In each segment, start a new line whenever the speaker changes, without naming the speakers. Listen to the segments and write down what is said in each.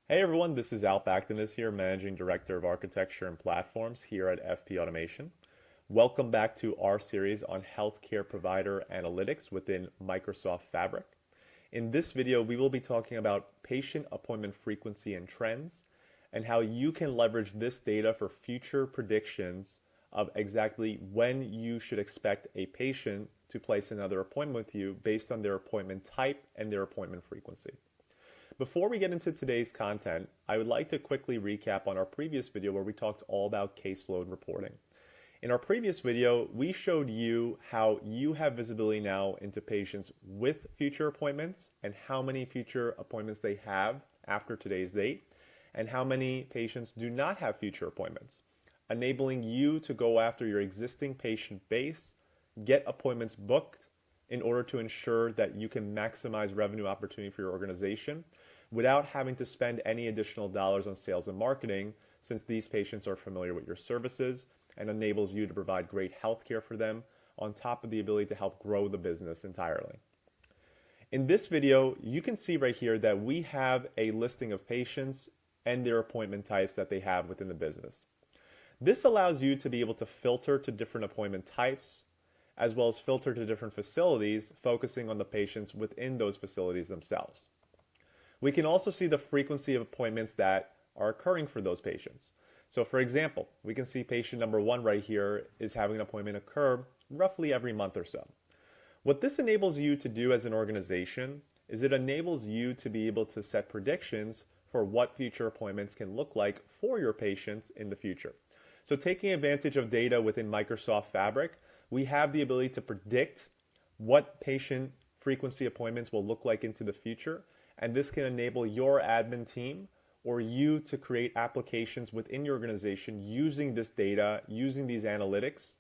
Hey everyone, this is Alp Actinis here, Managing Director of Architecture and Platforms here at FP Automation. Welcome back to our series on healthcare provider analytics within Microsoft Fabric. In this video, we will be talking about patient appointment frequency and trends and how you can leverage this data for future predictions of exactly when you should expect a patient to place another appointment with you based on their appointment type and their appointment frequency. Before we get into today's content, I would like to quickly recap on our previous video where we talked all about caseload reporting. In our previous video, we showed you how you have visibility now into patients with future appointments and how many future appointments they have after today's date, and how many patients do not have future appointments, enabling you to go after your existing patient base, get appointments booked in order to ensure that you can maximize revenue opportunity for your organization without having to spend any additional dollars on sales and marketing, since these patients are familiar with your services and enables you to provide great health care for them on top of the ability to help grow the business entirely. In this video, you can see right here that we have a listing of patients and their appointment types that they have within the business. This allows you to be able to filter to different appointment types, as well as filter to different facilities, focusing on the patients within those facilities themselves. We can also see the frequency of appointments that are occurring for those patients. So for example, we can see patient number 1 right here is having an appointment occur roughly every month or so. What this enables you to do as an organization is it enables you to be able to set predictions for what future appointments can look like for your patients in the future. So taking advantage of data within Microsoft Fabric, we have the ability to predict what patient frequency appointments will look like into the future, and this can enable your admin team or you to create applications within your organization using this data, using these analytics,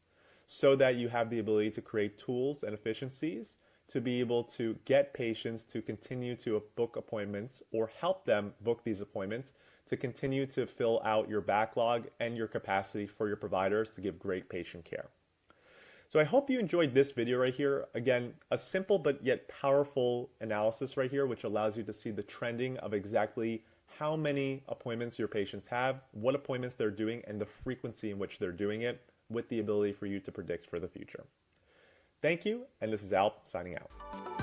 so that you have the ability to create tools and efficiencies to be able to get patients to continue to book appointments or help them book these appointments to continue to fill out your backlog and your capacity for your providers to give great patient care. So I hope you enjoyed this video right here. Again, a simple but yet powerful analysis right here, which allows you to see the trending of exactly how many appointments your patients have, what appointments they're doing, and the frequency in which they're doing it, with the ability for you to predict for the future. Thank you, and this is Alp signing out.